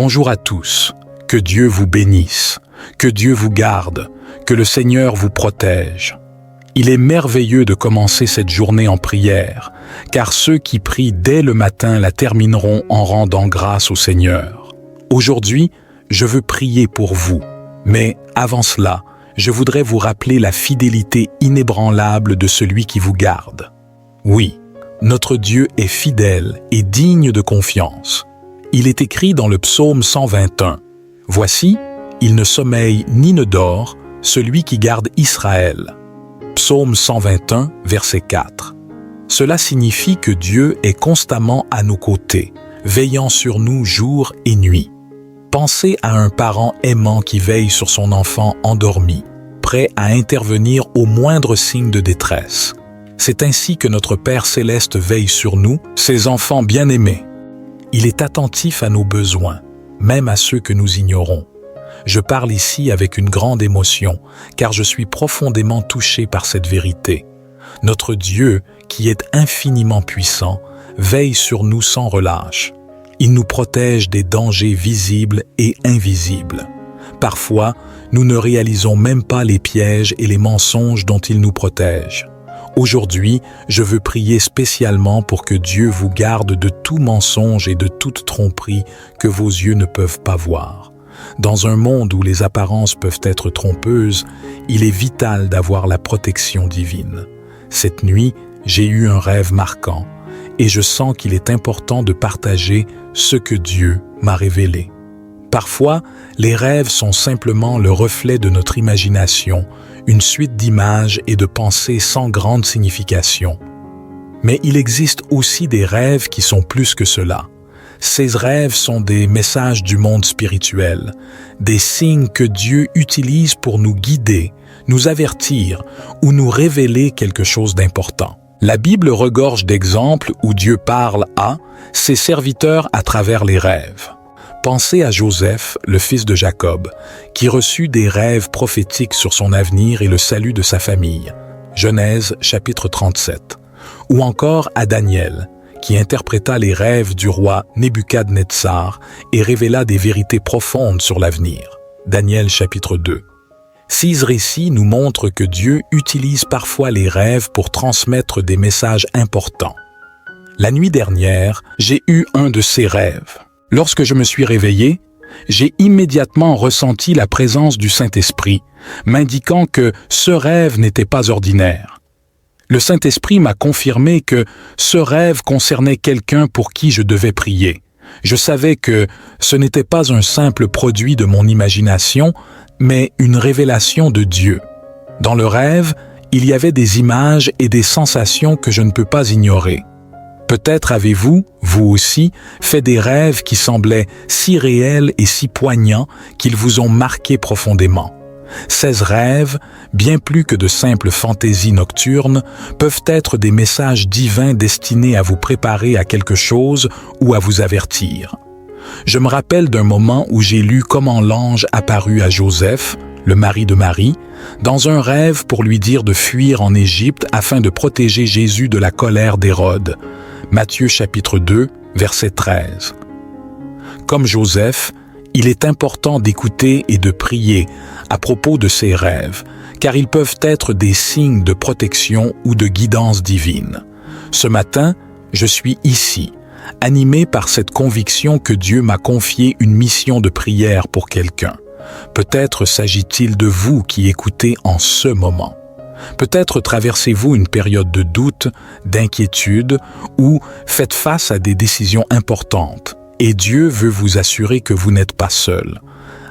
Bonjour à tous, que Dieu vous bénisse, que Dieu vous garde, que le Seigneur vous protège. Il est merveilleux de commencer cette journée en prière, car ceux qui prient dès le matin la termineront en rendant grâce au Seigneur. Aujourd'hui, je veux prier pour vous, mais avant cela, je voudrais vous rappeler la fidélité inébranlable de celui qui vous garde. Oui, notre Dieu est fidèle et digne de confiance. Il est écrit dans le psaume 121, « Voici, il ne sommeille ni ne dort, celui qui garde Israël. » Psaume 121, verset 4. Cela signifie que Dieu est constamment à nos côtés, veillant sur nous jour et nuit. Pensez à un parent aimant qui veille sur son enfant endormi, prêt à intervenir au moindre signe de détresse. C'est ainsi que notre Père céleste veille sur nous, ses enfants bien-aimés. Il est attentif à nos besoins, même à ceux que nous ignorons. Je parle ici avec une grande émotion, car je suis profondément touché par cette vérité. Notre Dieu, qui est infiniment puissant, veille sur nous sans relâche. Il nous protège des dangers visibles et invisibles. Parfois, nous ne réalisons même pas les pièges et les mensonges dont il nous protège. Aujourd'hui, je veux prier spécialement pour que Dieu vous garde de tout mensonge et de toute tromperie que vos yeux ne peuvent pas voir. Dans un monde où les apparences peuvent être trompeuses, il est vital d'avoir la protection divine. Cette nuit, j'ai eu un rêve marquant et je sens qu'il est important de partager ce que Dieu m'a révélé. Parfois, les rêves sont simplement le reflet de notre imagination, une suite d'images et de pensées sans grande signification. Mais il existe aussi des rêves qui sont plus que cela. Ces rêves sont des messages du monde spirituel, des signes que Dieu utilise pour nous guider, nous avertir ou nous révéler quelque chose d'important. La Bible regorge d'exemples où Dieu parle à ses serviteurs à travers les rêves. Pensez à Joseph, le fils de Jacob, qui reçut des rêves prophétiques sur son avenir et le salut de sa famille. Genèse, chapitre 37. Ou encore à Daniel, qui interpréta les rêves du roi Nebuchadnezzar et révéla des vérités profondes sur l'avenir. Daniel, chapitre 2. Ces récits nous montrent que Dieu utilise parfois les rêves pour transmettre des messages importants. La nuit dernière, j'ai eu un de ces rêves. Lorsque je me suis réveillé, j'ai immédiatement ressenti la présence du Saint-Esprit, m'indiquant que ce rêve n'était pas ordinaire. Le Saint-Esprit m'a confirmé que ce rêve concernait quelqu'un pour qui je devais prier. Je savais que ce n'était pas un simple produit de mon imagination, mais une révélation de Dieu. Dans le rêve, il y avait des images et des sensations que je ne peux pas ignorer. Peut-être avez-vous, vous aussi, fait des rêves qui semblaient si réels et si poignants qu'ils vous ont marqué profondément. Ces rêves, bien plus que de simples fantaisies nocturnes, peuvent être des messages divins destinés à vous préparer à quelque chose ou à vous avertir. Je me rappelle d'un moment où j'ai lu comment l'ange apparut à Joseph, le mari de Marie, dans un rêve pour lui dire de fuir en Égypte afin de protéger Jésus de la colère d'Hérode. Matthieu chapitre 2, verset 13. Comme Joseph, il est important d'écouter et de prier à propos de ces rêves, car ils peuvent être des signes de protection ou de guidance divine. Ce matin, je suis ici, animé par cette conviction que Dieu m'a confié une mission de prière pour quelqu'un. Peut-être s'agit-il de vous qui écoutez en ce moment. Peut-être traversez-vous une période de doute, d'inquiétude ou faites face à des décisions importantes. Et Dieu veut vous assurer que vous n'êtes pas seul.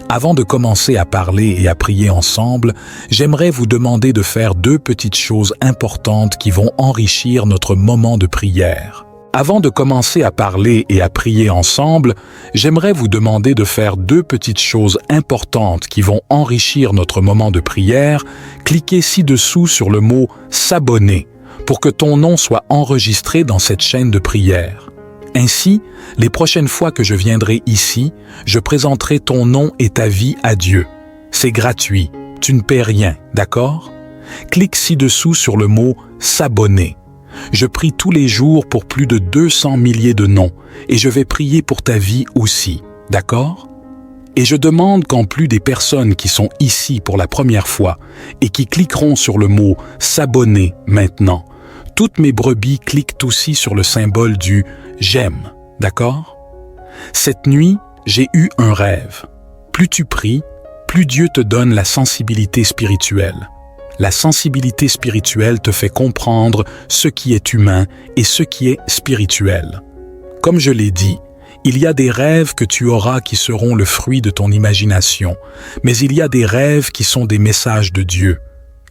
Avant de commencer à parler et à prier ensemble, j'aimerais vous demander de faire 2 petites choses importantes qui vont enrichir notre moment de prière. Avant de commencer à parler et à prier ensemble, j'aimerais vous demander de faire 2 petites choses importantes qui vont enrichir notre moment de prière. Cliquez ci-dessous sur le mot « S'abonner » pour que ton nom soit enregistré dans cette chaîne de prière. Ainsi, les prochaines fois que je viendrai ici, je présenterai ton nom et ta vie à Dieu. C'est gratuit, tu ne paies rien, d'accord? Clique ci-dessous sur le mot « S'abonner ». Je prie tous les jours pour plus de 200 milliers de noms et je vais prier pour ta vie aussi. D'accord? Et je demande qu'en plus des personnes qui sont ici pour la première fois et qui cliqueront sur le mot « s'abonner » maintenant, toutes mes brebis cliquent aussi sur le symbole du « j'aime », d'accord? Cette nuit, j'ai eu un rêve. Plus tu pries, plus Dieu te donne la sensibilité spirituelle. La sensibilité spirituelle te fait comprendre ce qui est humain et ce qui est spirituel. Comme je l'ai dit, il y a des rêves que tu auras qui seront le fruit de ton imagination, mais il y a des rêves qui sont des messages de Dieu.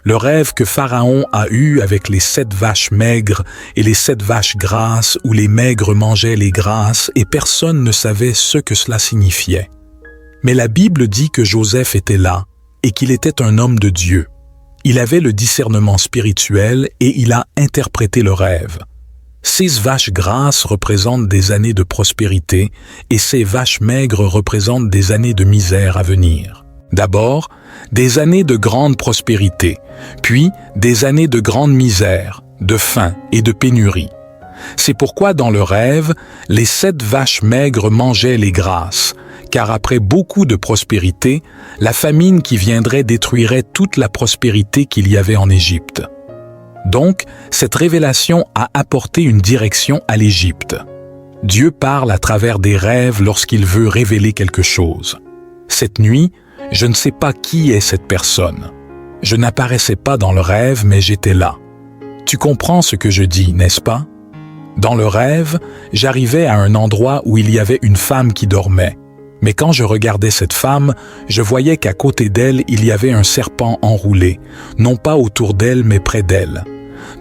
Le rêve que Pharaon a eu avec les 7 vaches maigres et les 7 vaches grasses où les maigres mangeaient les grasses et personne ne savait ce que cela signifiait. Mais la Bible dit que Joseph était là et qu'il était un homme de Dieu. Il avait le discernement spirituel et il a interprété le rêve. Ces vaches grasses représentent des années de prospérité et ces vaches maigres représentent des années de misère à venir. D'abord, des années de grande prospérité, puis des années de grande misère, de faim et de pénurie. C'est pourquoi dans le rêve, les 7 vaches maigres mangeaient les grasses, car après beaucoup de prospérité, la famine qui viendrait détruirait toute la prospérité qu'il y avait en Égypte. Donc, cette révélation a apporté une direction à l'Égypte. Dieu parle à travers des rêves lorsqu'il veut révéler quelque chose. Cette nuit, je ne sais pas qui est cette personne. Je n'apparaissais pas dans le rêve, mais j'étais là. Tu comprends ce que je dis, n'est-ce pas? Dans le rêve, j'arrivais à un endroit où il y avait une femme qui dormait. Mais quand je regardais cette femme, je voyais qu'à côté d'elle, il y avait un serpent enroulé, non pas autour d'elle, mais près d'elle.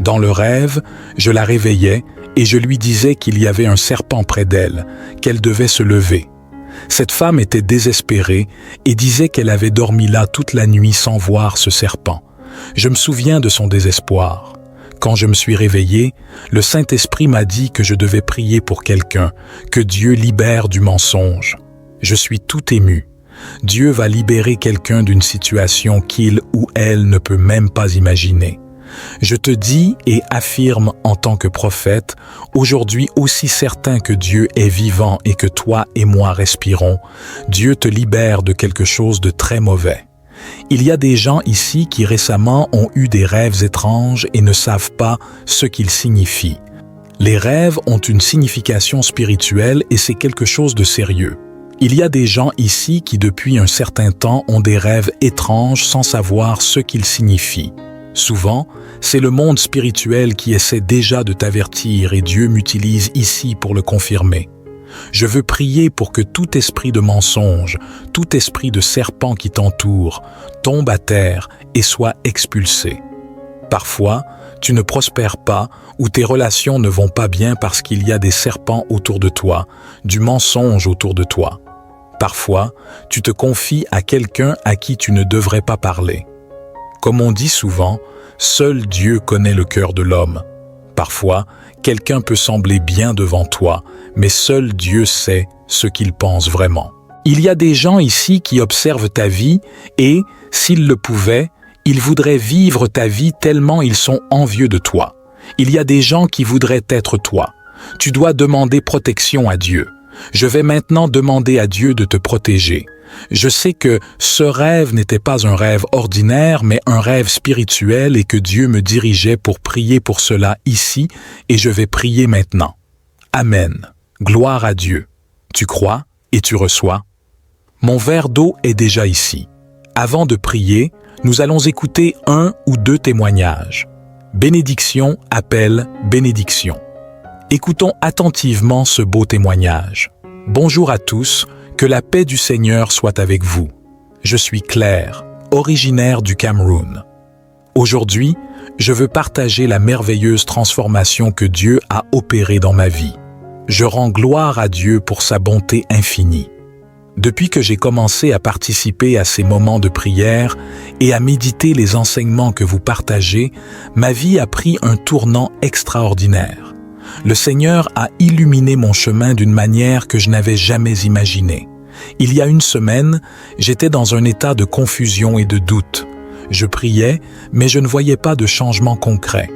Dans le rêve, je la réveillais et je lui disais qu'il y avait un serpent près d'elle, qu'elle devait se lever. Cette femme était désespérée et disait qu'elle avait dormi là toute la nuit sans voir ce serpent. Je me souviens de son désespoir. Quand je me suis réveillé, le Saint-Esprit m'a dit que je devais prier pour quelqu'un, que Dieu libère du mensonge. Je suis tout ému. Dieu va libérer quelqu'un d'une situation qu'il ou elle ne peut même pas imaginer. Je te dis et affirme en tant que prophète, aujourd'hui aussi certain que Dieu est vivant et que toi et moi respirons, Dieu te libère de quelque chose de très mauvais. Il y a des gens ici qui récemment ont eu des rêves étranges et ne savent pas ce qu'ils signifient. Les rêves ont une signification spirituelle et c'est quelque chose de sérieux. Il y a des gens ici qui depuis un certain temps ont des rêves étranges sans savoir ce qu'ils signifient. Souvent, c'est le monde spirituel qui essaie déjà de t'avertir et Dieu m'utilise ici pour le confirmer. Je veux prier pour que tout esprit de mensonge, tout esprit de serpent qui t'entoure, tombe à terre et soit expulsé. Parfois, tu ne prospères pas ou tes relations ne vont pas bien parce qu'il y a des serpents autour de toi, du mensonge autour de toi. Parfois, tu te confies à quelqu'un à qui tu ne devrais pas parler. Comme on dit souvent, seul Dieu connaît le cœur de l'homme. Parfois, quelqu'un peut sembler bien devant toi, mais seul Dieu sait ce qu'il pense vraiment. Il y a des gens ici qui observent ta vie et, s'ils le pouvaient, ils voudraient vivre ta vie tellement ils sont envieux de toi. Il y a des gens qui voudraient être toi. Tu dois demander protection à Dieu. Je vais maintenant demander à Dieu de te protéger. Je sais que ce rêve n'était pas un rêve ordinaire, mais un rêve spirituel et que Dieu me dirigeait pour prier pour cela ici et je vais prier maintenant. Amen. Gloire à Dieu. Tu crois et tu reçois. Mon verre d'eau est déjà ici. Avant de prier, nous allons écouter 1 ou 2 témoignages. Bénédiction appelle bénédiction. Écoutons attentivement ce beau témoignage. Bonjour à tous, que la paix du Seigneur soit avec vous. Je suis Claire, originaire du Cameroun. Aujourd'hui, je veux partager la merveilleuse transformation que Dieu a opérée dans ma vie. Je rends gloire à Dieu pour sa bonté infinie. Depuis que j'ai commencé à participer à ces moments de prière et à méditer les enseignements que vous partagez, ma vie a pris un tournant extraordinaire. Le Seigneur a illuminé mon chemin d'une manière que je n'avais jamais imaginée. Il y a une semaine, j'étais dans un état de confusion et de doute. Je priais, mais je ne voyais pas de changement concret.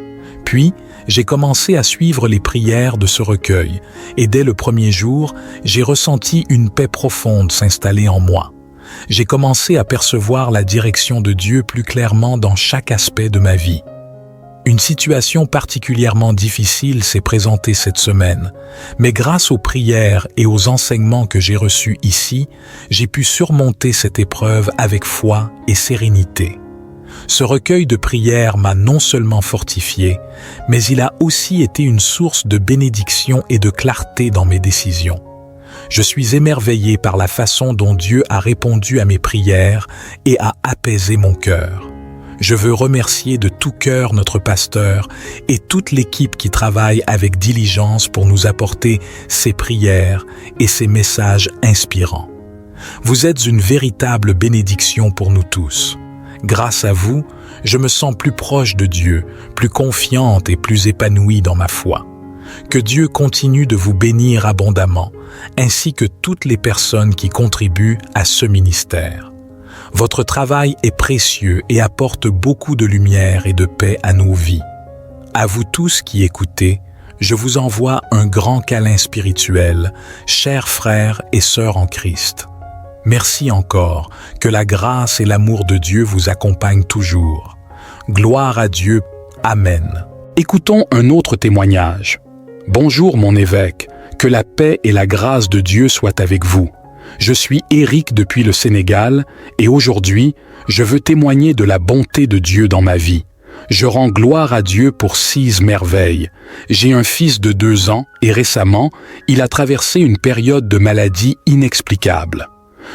Puis, j'ai commencé à suivre les prières de ce recueil, et dès le premier jour, j'ai ressenti une paix profonde s'installer en moi. J'ai commencé à percevoir la direction de Dieu plus clairement dans chaque aspect de ma vie. Une situation particulièrement difficile s'est présentée cette semaine, mais grâce aux prières et aux enseignements que j'ai reçus ici, j'ai pu surmonter cette épreuve avec foi et sérénité. Ce recueil de prières m'a non seulement fortifié, mais il a aussi été une source de bénédiction et de clarté dans mes décisions. Je suis émerveillé par la façon dont Dieu a répondu à mes prières et a apaisé mon cœur. Je veux remercier de tout cœur notre pasteur et toute l'équipe qui travaille avec diligence pour nous apporter ces prières et ces messages inspirants. Vous êtes une véritable bénédiction pour nous tous. Grâce à vous, je me sens plus proche de Dieu, plus confiante et plus épanouie dans ma foi. Que Dieu continue de vous bénir abondamment, ainsi que toutes les personnes qui contribuent à ce ministère. Votre travail est précieux et apporte beaucoup de lumière et de paix à nos vies. À vous tous qui écoutez, je vous envoie un grand câlin spirituel, chers frères et sœurs en Christ. Merci encore, que la grâce et l'amour de Dieu vous accompagnent toujours. Gloire à Dieu. Amen. Écoutons un autre témoignage. Bonjour mon évêque, que la paix et la grâce de Dieu soient avec vous. Je suis Éric depuis le Sénégal et aujourd'hui, je veux témoigner de la bonté de Dieu dans ma vie. Je rends gloire à Dieu pour 6 merveilles. J'ai un fils de 2 ans et récemment, il a traversé une période de maladie inexplicable.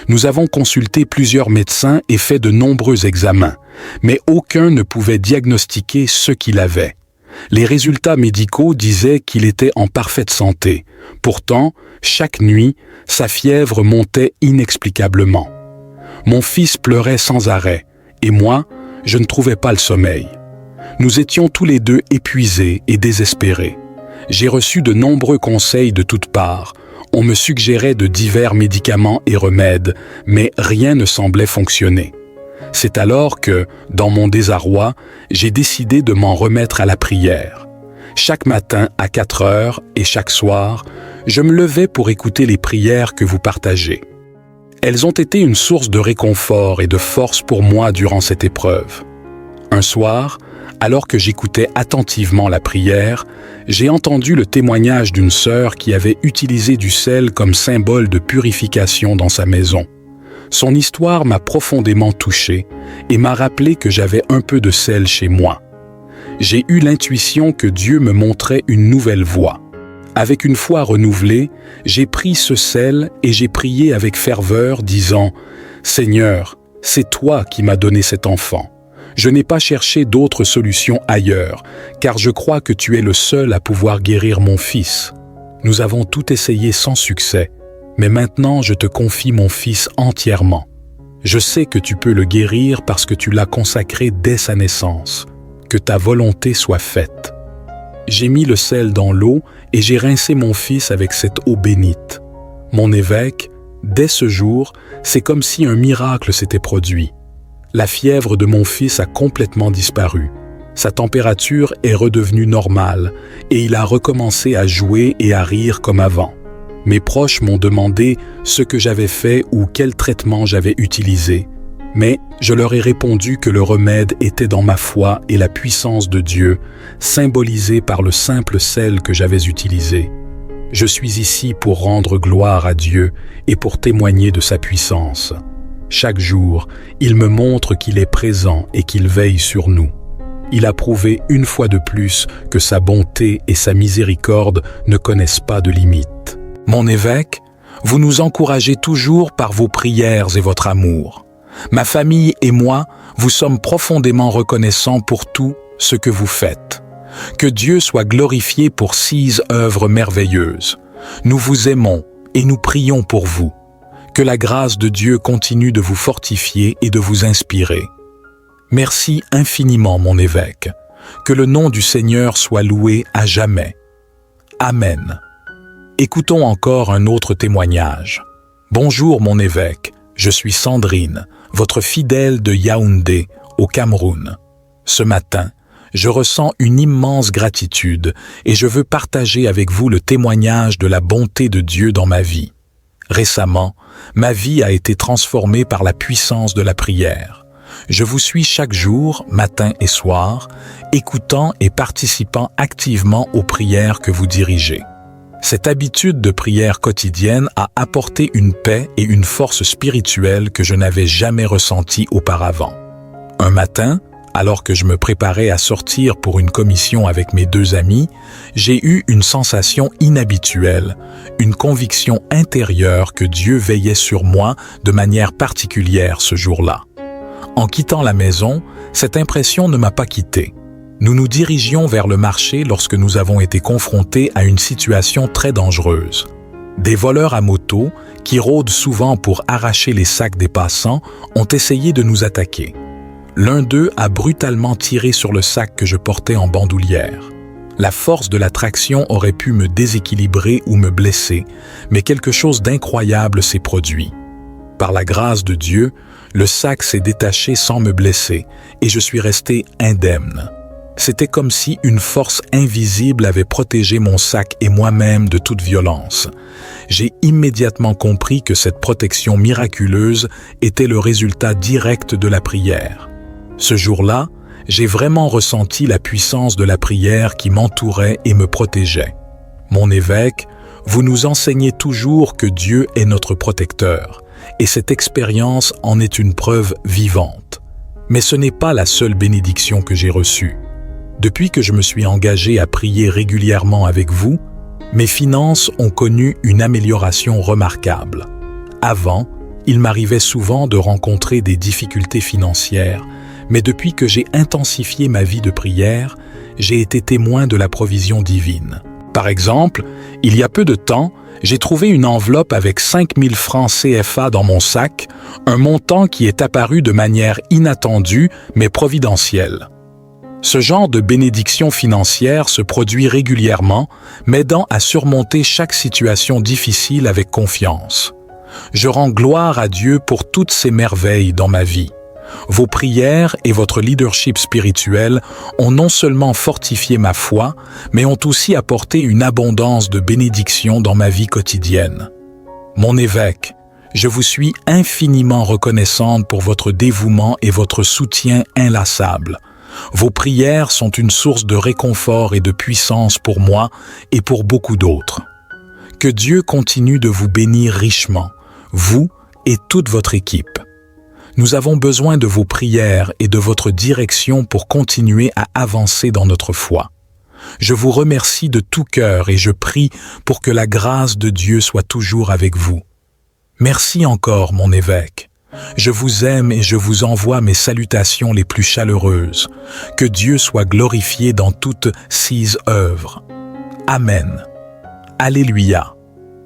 Nous avons consulté plusieurs médecins et fait de nombreux examens, mais aucun ne pouvait diagnostiquer ce qu'il avait. Les résultats médicaux disaient qu'il était en parfaite santé. Pourtant, chaque nuit, sa fièvre montait inexplicablement. Mon fils pleurait sans arrêt, et moi, je ne trouvais pas le sommeil. Nous étions tous les deux épuisés et désespérés. J'ai reçu de nombreux conseils de toutes parts. On me suggérait de divers médicaments et remèdes, mais rien ne semblait fonctionner. C'est alors que, dans mon désarroi, j'ai décidé de m'en remettre à la prière. Chaque matin à 4 heures et chaque soir, je me levais pour écouter les prières que vous partagez. Elles ont été une source de réconfort et de force pour moi durant cette épreuve. Un soir, alors que j'écoutais attentivement la prière, j'ai entendu le témoignage d'une sœur qui avait utilisé du sel comme symbole de purification dans sa maison. Son histoire m'a profondément touché et m'a rappelé que j'avais un peu de sel chez moi. J'ai eu l'intuition que Dieu me montrait une nouvelle voie. Avec une foi renouvelée, j'ai pris ce sel et j'ai prié avec ferveur, disant « Seigneur, c'est toi qui m'as donné cet enfant. Je n'ai pas cherché d'autres solutions ailleurs, car je crois que tu es le seul à pouvoir guérir mon fils. Nous avons tout essayé sans succès, mais maintenant je te confie mon fils entièrement. Je sais que tu peux le guérir parce que tu l'as consacré dès sa naissance. Que ta volonté soit faite. » J'ai mis le sel dans l'eau et j'ai rincé mon fils avec cette eau bénite. Mon évêque, dès ce jour, c'est comme si un miracle s'était produit. La fièvre de mon fils a complètement disparu. Sa température est redevenue normale et il a recommencé à jouer et à rire comme avant. Mes proches m'ont demandé ce que j'avais fait ou quel traitement j'avais utilisé, mais je leur ai répondu que le remède était dans ma foi et la puissance de Dieu, symbolisée par le simple sel que j'avais utilisé. Je suis ici pour rendre gloire à Dieu et pour témoigner de sa puissance. Chaque jour, il me montre qu'il est présent et qu'il veille sur nous. Il a prouvé une fois de plus que sa bonté et sa miséricorde ne connaissent pas de limites. Mon évêque, vous nous encouragez toujours par vos prières et votre amour. Ma famille et moi, vous sommes profondément reconnaissants pour tout ce que vous faites. Que Dieu soit glorifié pour 6 œuvres merveilleuses. Nous vous aimons et nous prions pour vous. Que la grâce de Dieu continue de vous fortifier et de vous inspirer. Merci infiniment, mon évêque. Que le nom du Seigneur soit loué à jamais. Amen. Écoutons encore un autre témoignage. Bonjour, mon évêque. Je suis Sandrine, votre fidèle de Yaoundé, au Cameroun. Ce matin, je ressens une immense gratitude et je veux partager avec vous le témoignage de la bonté de Dieu dans ma vie. Récemment, ma vie a été transformée par la puissance de la prière. Je vous suis chaque jour, matin et soir, écoutant et participant activement aux prières que vous dirigez. Cette habitude de prière quotidienne a apporté une paix et une force spirituelle que je n'avais jamais ressentie auparavant. Un matin, alors que je me préparais à sortir pour une commission avec mes 2 amis, j'ai eu une sensation inhabituelle, une conviction intérieure que Dieu veillait sur moi de manière particulière ce jour-là. En quittant la maison, cette impression ne m'a pas quitté. Nous nous dirigions vers le marché lorsque nous avons été confrontés à une situation très dangereuse. Des voleurs à moto, qui rôdent souvent pour arracher les sacs des passants, ont essayé de nous attaquer. L'un d'eux a brutalement tiré sur le sac que je portais en bandoulière. La force de la traction aurait pu me déséquilibrer ou me blesser, mais quelque chose d'incroyable s'est produit. Par la grâce de Dieu, le sac s'est détaché sans me blesser et je suis resté indemne. C'était comme si une force invisible avait protégé mon sac et moi-même de toute violence. J'ai immédiatement compris que cette protection miraculeuse était le résultat direct de la prière. Ce jour-là, j'ai vraiment ressenti la puissance de la prière qui m'entourait et me protégeait. Mon évêque, vous nous enseignez toujours que Dieu est notre protecteur, et cette expérience en est une preuve vivante. Mais ce n'est pas la seule bénédiction que j'ai reçue. Depuis que je me suis engagé à prier régulièrement avec vous, mes finances ont connu une amélioration remarquable. Avant, il m'arrivait souvent de rencontrer des difficultés financières, mais depuis que j'ai intensifié ma vie de prière, j'ai été témoin de la provision divine. Par exemple, il y a peu de temps, j'ai trouvé une enveloppe avec 5 000 francs CFA dans mon sac, un montant qui est apparu de manière inattendue mais providentielle. Ce genre de bénédiction financière se produit régulièrement, m'aidant à surmonter chaque situation difficile avec confiance. Je rends gloire à Dieu pour toutes ces merveilles dans ma vie. Vos prières et votre leadership spirituel ont non seulement fortifié ma foi, mais ont aussi apporté une abondance de bénédictions dans ma vie quotidienne. Mon évêque, je vous suis infiniment reconnaissante pour votre dévouement et votre soutien inlassable. Vos prières sont une source de réconfort et de puissance pour moi et pour beaucoup d'autres. Que Dieu continue de vous bénir richement, vous et toute votre équipe. Nous avons besoin de vos prières et de votre direction pour continuer à avancer dans notre foi. Je vous remercie de tout cœur et je prie pour que la grâce de Dieu soit toujours avec vous. Merci encore, mon évêque. Je vous aime et je vous envoie mes salutations les plus chaleureuses. Que Dieu soit glorifié dans toutes ses œuvres. Amen. Alléluia.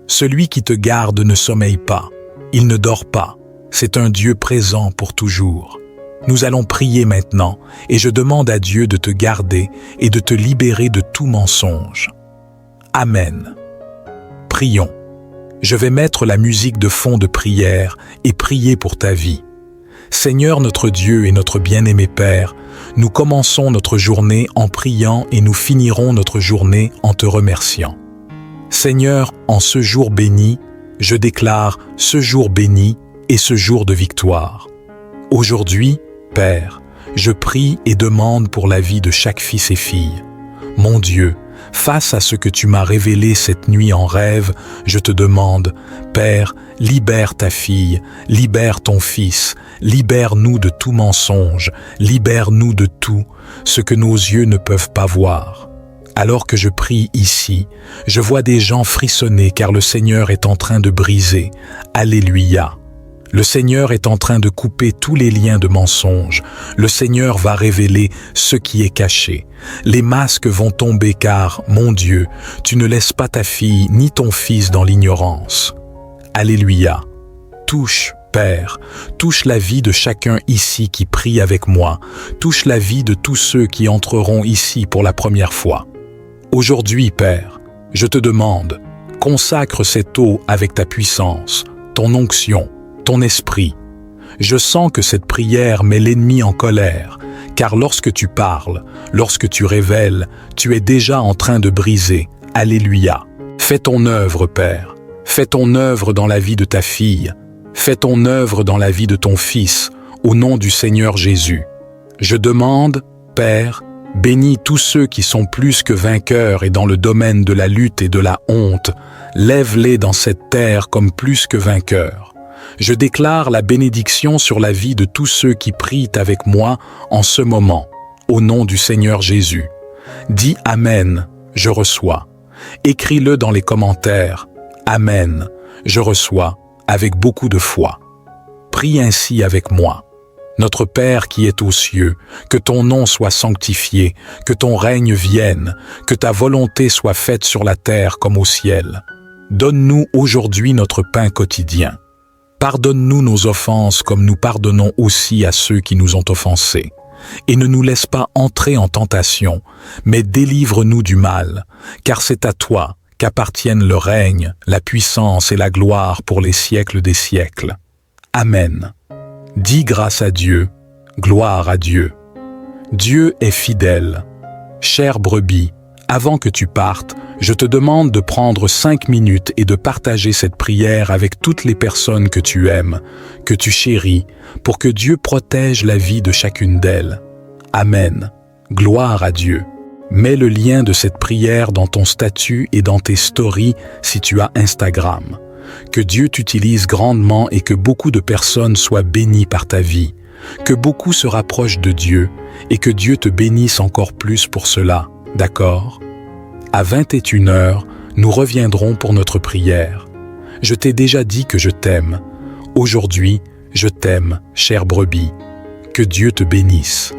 Celui qui te garde ne sommeille pas, il ne dort pas. C'est un Dieu présent pour toujours. Nous allons prier maintenant et je demande à Dieu de te garder et de te libérer de tout mensonge. Amen. Prions. Je vais mettre la musique de fond de prière et prier pour ta vie. Seigneur notre Dieu et notre bien-aimé Père, nous commençons notre journée en priant et nous finirons notre journée en te remerciant. Seigneur, en ce jour béni, je déclare ce jour béni et ce jour de victoire. Aujourd'hui, Père, je prie et demande pour la vie de chaque fils et fille. Mon Dieu, face à ce que tu m'as révélé cette nuit en rêve, je te demande, Père, libère ta fille, libère ton fils, libère-nous de tout mensonge, libère-nous de tout ce que nos yeux ne peuvent pas voir. Alors que je prie ici, je vois des gens frissonner car le Seigneur est en train de briser. Alléluia. Le Seigneur est en train de couper tous les liens de mensonges. Le Seigneur va révéler ce qui est caché. Les masques vont tomber car, mon Dieu, tu ne laisses pas ta fille ni ton fils dans l'ignorance. Alléluia. Touche, Père, touche la vie de chacun ici qui prie avec moi. Touche la vie de tous ceux qui entreront ici pour la première fois. Aujourd'hui, Père, je te demande, consacre cette eau avec ta puissance, ton onction, ton esprit. Je sens que cette prière met l'ennemi en colère, car lorsque tu parles, lorsque tu révèles, tu es déjà en train de briser. Alléluia. Fais ton œuvre, Père. Fais ton œuvre dans la vie de ta fille. Fais ton œuvre dans la vie de ton fils, au nom du Seigneur Jésus. Je demande, Père, bénis tous ceux qui sont plus que vainqueurs et dans le domaine de la lutte et de la honte. Lève-les dans cette terre comme plus que vainqueurs. Je déclare la bénédiction sur la vie de tous ceux qui prient avec moi en ce moment, au nom du Seigneur Jésus. Dis Amen, je reçois. Écris-le dans les commentaires. Amen, je reçois, avec beaucoup de foi. Prie ainsi avec moi. Notre Père qui es aux cieux, que ton nom soit sanctifié, que ton règne vienne, que ta volonté soit faite sur la terre comme au ciel. Donne-nous aujourd'hui notre pain quotidien. Pardonne-nous nos offenses comme nous pardonnons aussi à ceux qui nous ont offensés. Et ne nous laisse pas entrer en tentation, mais délivre-nous du mal, car c'est à toi qu'appartiennent le règne, la puissance et la gloire pour les siècles des siècles. Amen. Dis grâce à Dieu, gloire à Dieu. Dieu est fidèle. Chère brebis, avant que tu partes, je te demande de prendre 5 minutes et de partager cette prière avec toutes les personnes que tu aimes, que tu chéris, pour que Dieu protège la vie de chacune d'elles. Amen. Gloire à Dieu. Mets le lien de cette prière dans ton statut et dans tes stories si tu as Instagram. Que Dieu t'utilise grandement et que beaucoup de personnes soient bénies par ta vie. Que beaucoup se rapprochent de Dieu et que Dieu te bénisse encore plus pour cela. D'accord? À 21h, nous reviendrons pour notre prière. Je t'ai déjà dit que je t'aime. Aujourd'hui, je t'aime, chère brebis. Que Dieu te bénisse.